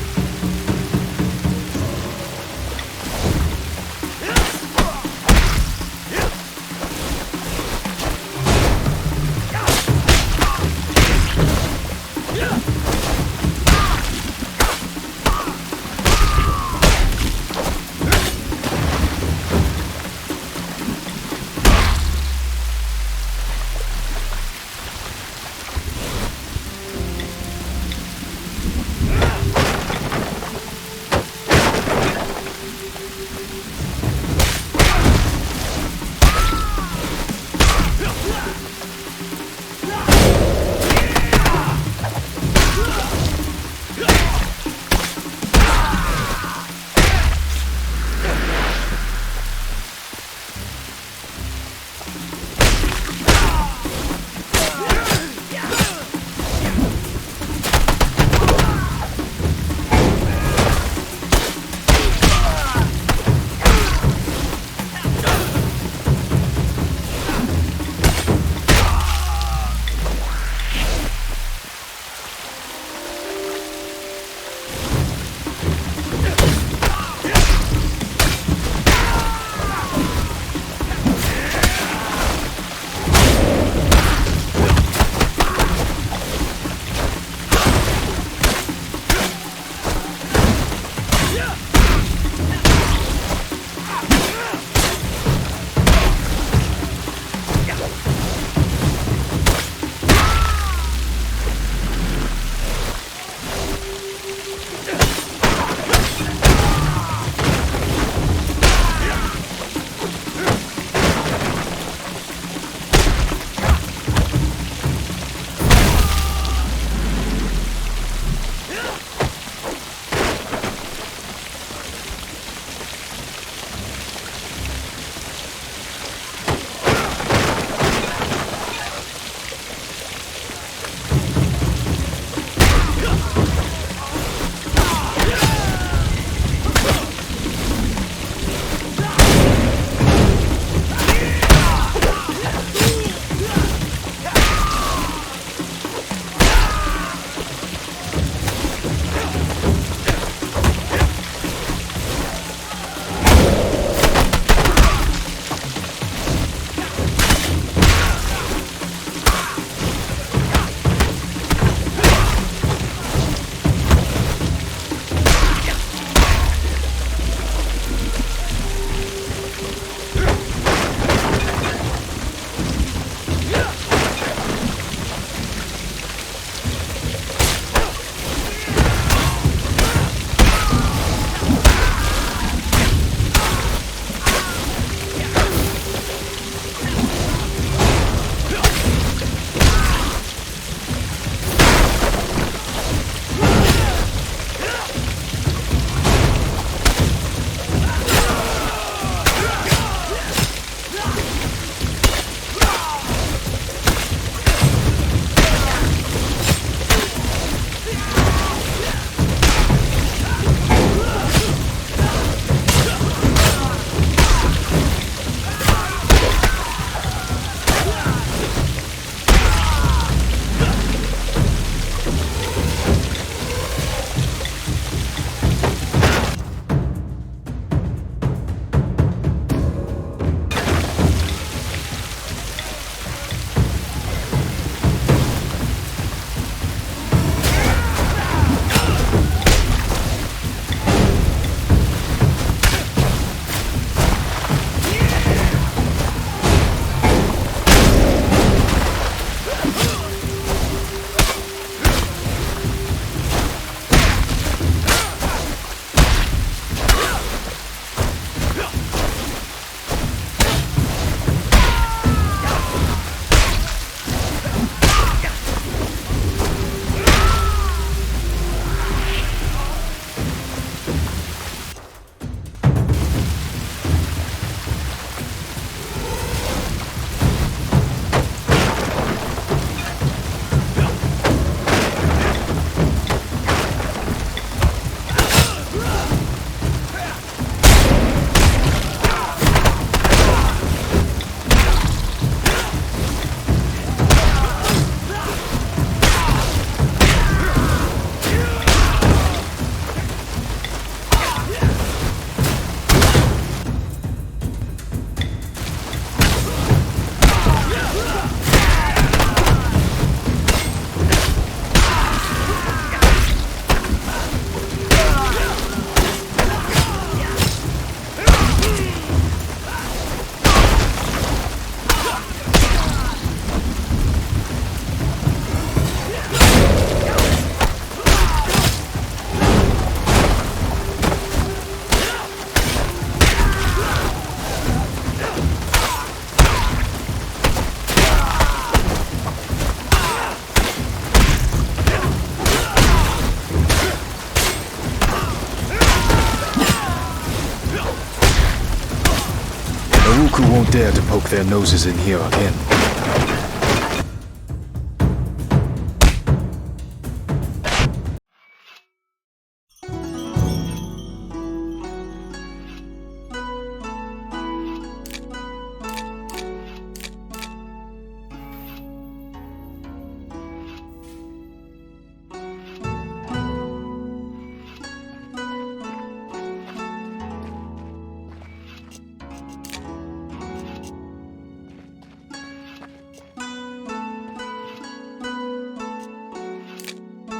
won't dare to poke their noses in here again.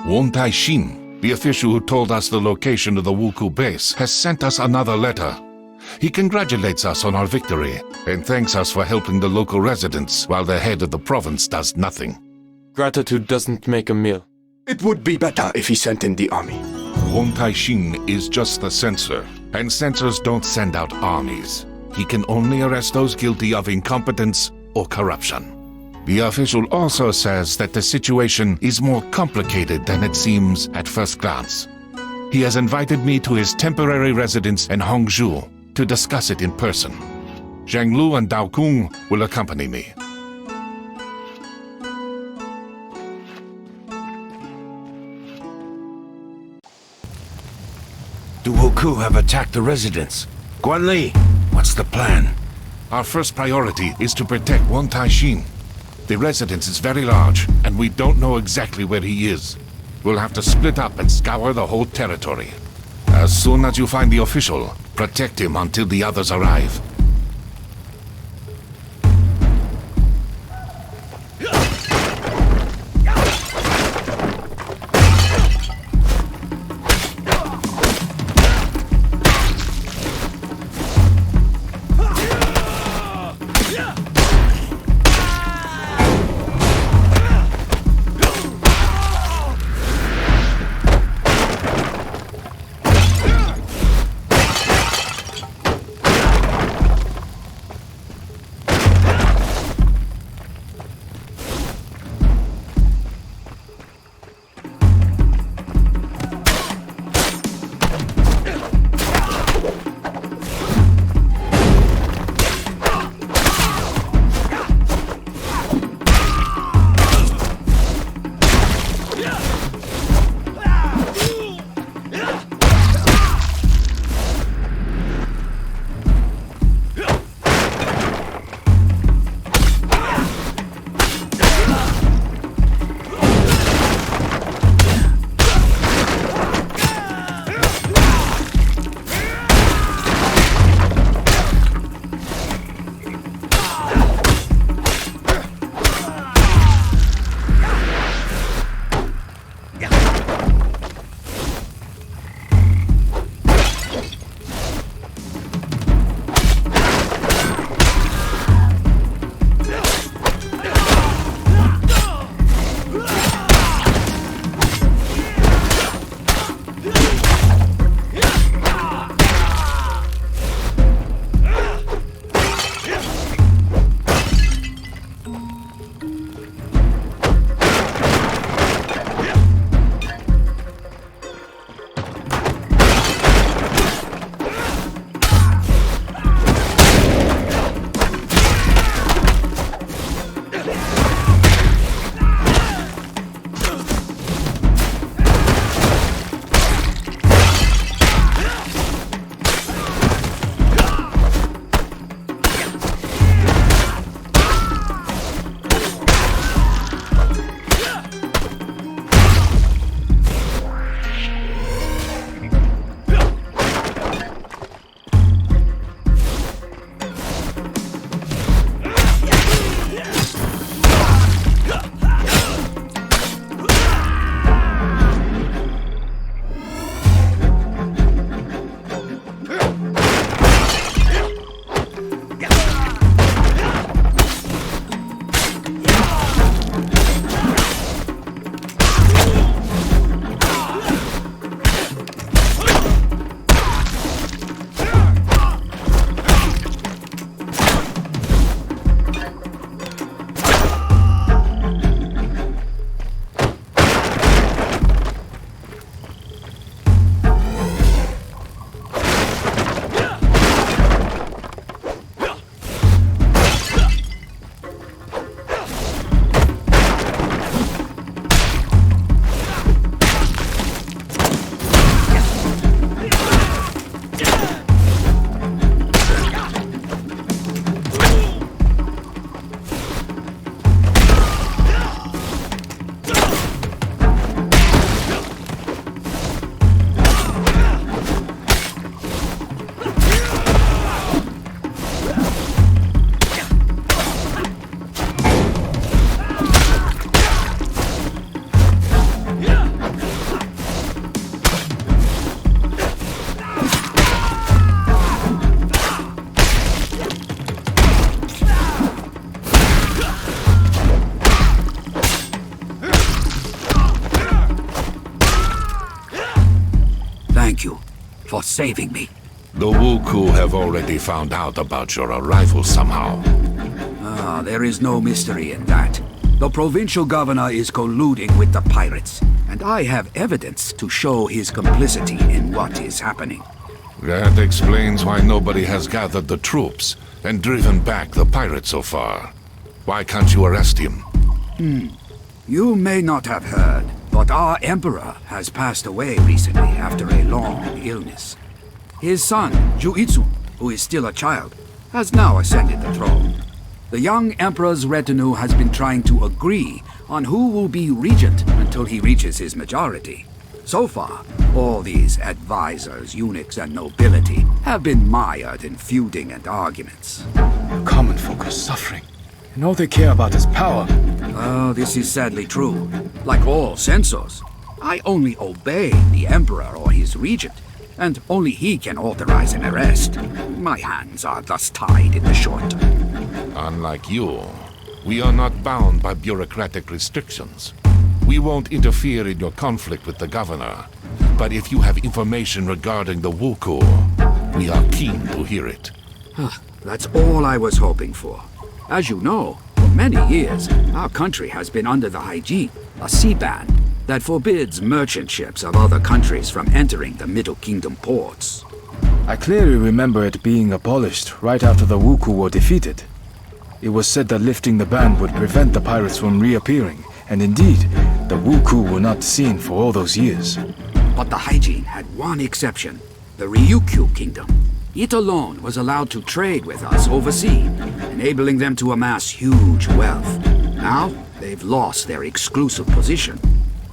Won Tai-shin, the official who told us the location of the Wuku base, has sent us another letter. He congratulates us on our victory and thanks us for helping the local residents while the head of the province does nothing. Gratitude doesn't make a meal. It would be better if he sent in the army. Won Tai-shin is just the censor, and censors don't send out armies. He can only arrest those guilty of incompetence or corruption. The official also says that the situation is more complicated than it seems at first glance. He has invited me to his temporary residence in Hongzhou to discuss it in person. Zhang Lu and Dao Kung will accompany me. The Wuku have attacked the residence. Guanli, what's the plan? Our first priority is to protect Won Tai-shin. The residence is very large, and we don't know exactly where he is. We'll have to split up and scour the whole territory. As soon as you find the official, protect him until the others arrive. thank you for saving me. The Wuku have already found out about your arrival somehow. There is no mystery in that. The provincial governor is colluding with the pirates, and I have evidence to show his complicity in what is happening. That explains why nobody has gathered the troops and driven back the pirates so far. Why can't you arrest him? You may not have heard, but our emperor has passed away recently after a long illness. His son, Juitsun, who is still a child, has now ascended the throne. The young emperor's retinue has been trying to agree on who will be regent until he reaches his majority. So far, all these advisors, eunuchs, and nobility have been mired in feuding and arguments. The common folk are suffering, and all they care about is power. This is sadly true. Like all censors, I only obey the emperor or his regent, and only he can authorize an arrest. My hands are thus tied in the short term. Unlike you, we are not bound by bureaucratic restrictions. We won't interfere in your conflict with the governor, but if you have information regarding the Wuku, we are keen to hear it. That's all I was hoping for. As you know, for many years, our country has been under the Haijin, a sea ban that forbids merchant ships of other countries from entering the Middle Kingdom ports. I clearly remember it being abolished right after the Wuku were defeated. It was said that lifting the ban would prevent the pirates from reappearing, and indeed, the Wuku were not seen for all those years. But the Haijin had one exception, the Ryukyu Kingdom. It alone was allowed to trade with us overseas, enabling them to amass huge wealth. Now, they've lost their exclusive position.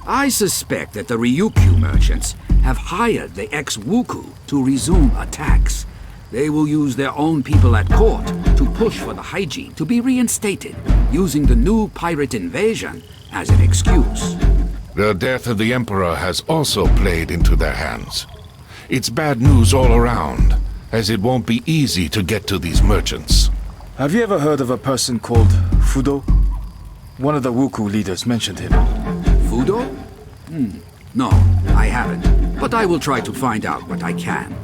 I suspect that the Ryukyu merchants have hired the ex-Wuku to resume attacks. They will use their own people at court to push for the Haijin to be reinstated, using the new pirate invasion as an excuse. The death of the Emperor has also played into their hands. It's bad news all around, as it won't be easy to get to these merchants. Have you ever heard of a person called Fudo? One of the Wuku leaders mentioned him. Fudo? No, I haven't. But I will try to find out what I can.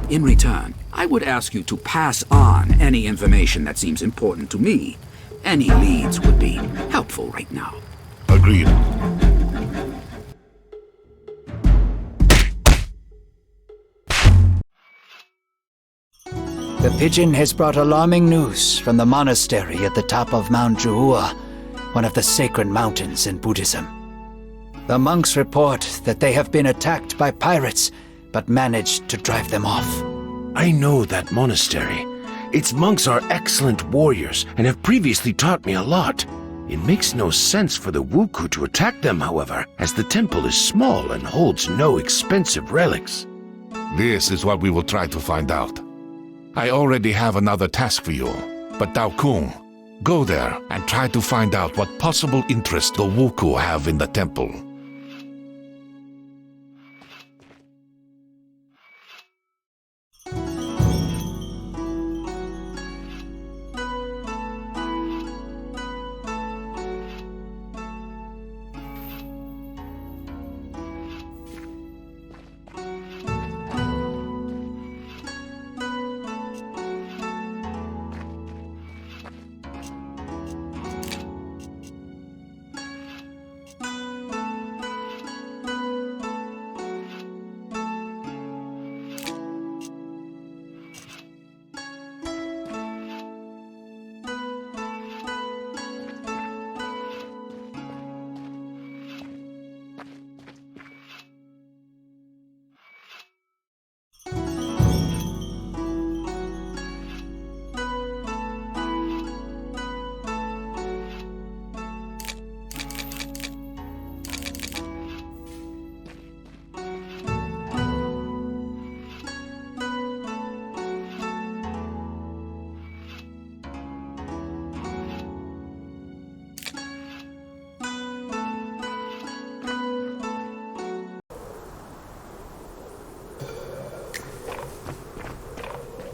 In return, I would ask you to pass on any information that seems important to me. Any leads would be helpful right now. Agreed. The pigeon has brought alarming news from the monastery at the top of Mount Juhua, one of the sacred mountains in Buddhism. The monks report that they have been attacked by pirates, but managed to drive them off. I know that monastery. Its monks are excellent warriors and have previously taught me a lot. It makes no sense for the Wuku to attack them, however, as the temple is small and holds no expensive relics. This is what we will try to find out. I already have another task for you, but Dao Kung, go there and try to find out what possible interest the Wuku have in the temple.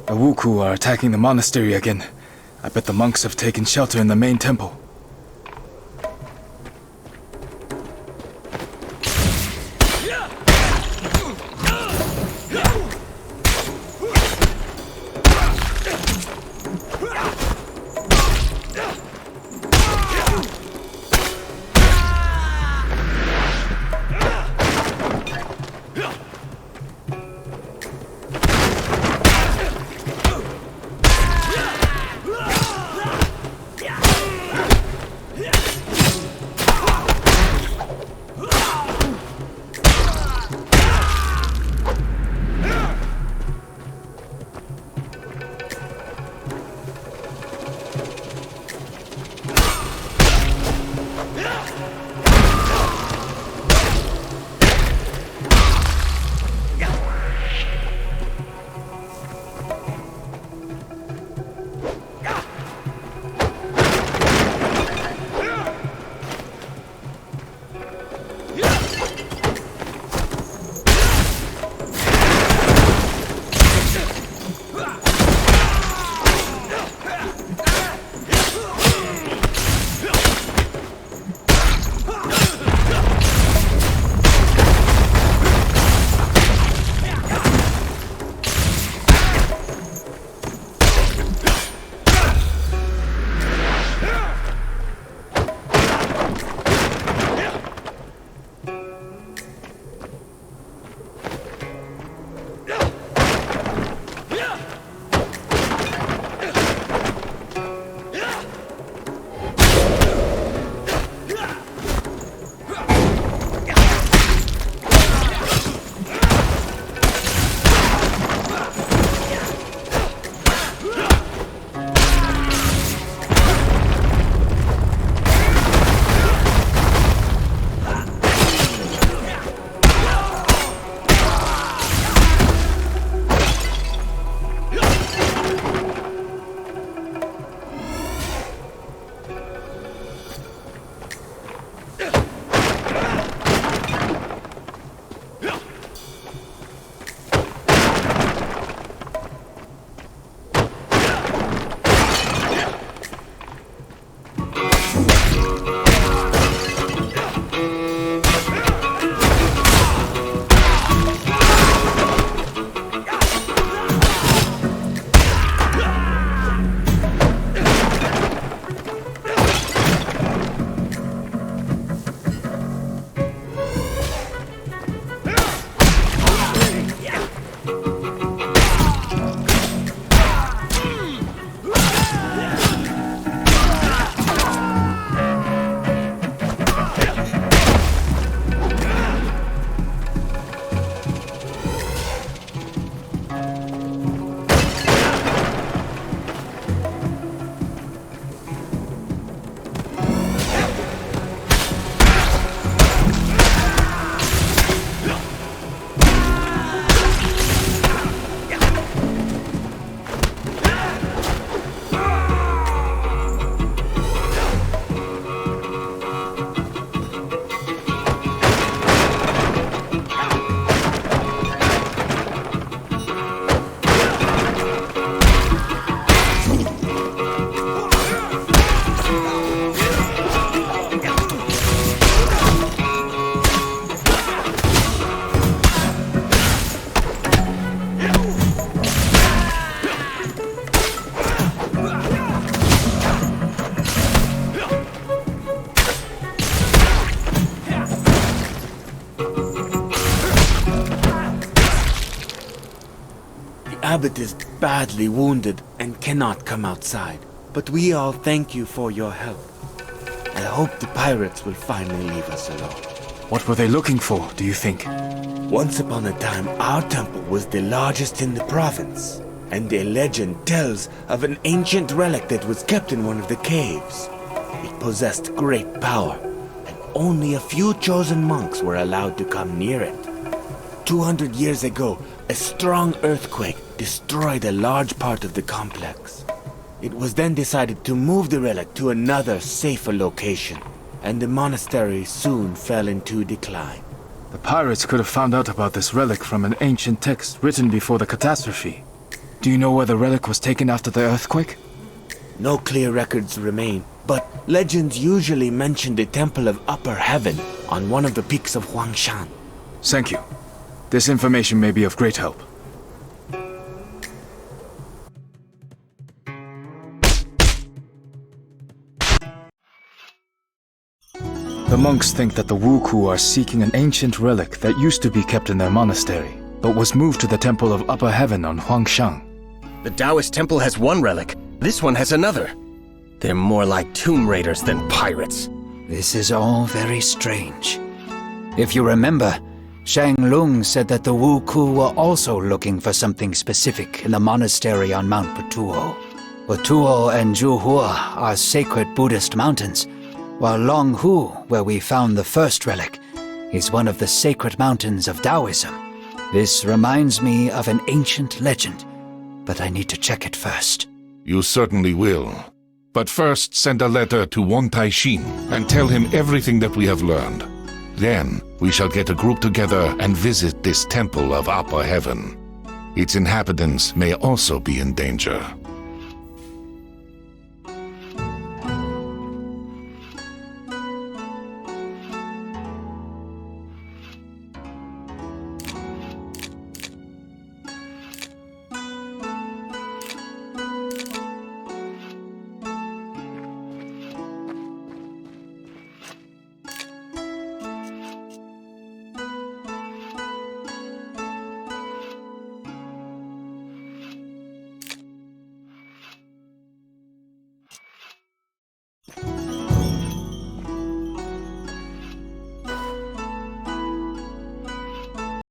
The Wuku are attacking the monastery again. I bet the monks have taken shelter in the main temple. Abbot is badly wounded and cannot come outside. But we all thank you for your help. I hope the pirates will finally leave us alone. What were they looking for, do you think? Once upon a time, our temple was the largest in the province, and a legend tells of an ancient relic that was kept in one of the caves. It possessed great power, and only a few chosen monks were allowed to come near it. 200 years ago, a strong earthquake destroyed a large part of the complex. It was then decided to move the relic to another, safer location, and the monastery soon fell into decline. The pirates could have found out about this relic from an ancient text written before the catastrophe. Do you know where the relic was taken after the earthquake? No clear records remain, but legends usually mention the Temple of Upper Heaven on one of the peaks of Huangshan. Thank you. This information may be of great help. The monks think that the Wuku are seeking an ancient relic that used to be kept in their monastery, but was moved to the Temple of Upper Heaven on Huangshan. The Taoist temple has one relic. This one has another. They're more like tomb raiders than pirates. This is all very strange. If you remember, Shang Lung said that the Wuku were also looking for something specific in the monastery on Mount Batuo. Batuo and Zhuhua are sacred Buddhist mountains, while Longhu, where we found the first relic, is one of the sacred mountains of Taoism. This reminds me of an ancient legend, but I need to check it first. You certainly will. But first, send a letter to Wan Taixin and tell him everything that we have learned. Then, we shall get a group together and visit this Temple of Upper Heaven. Its inhabitants may also be in danger.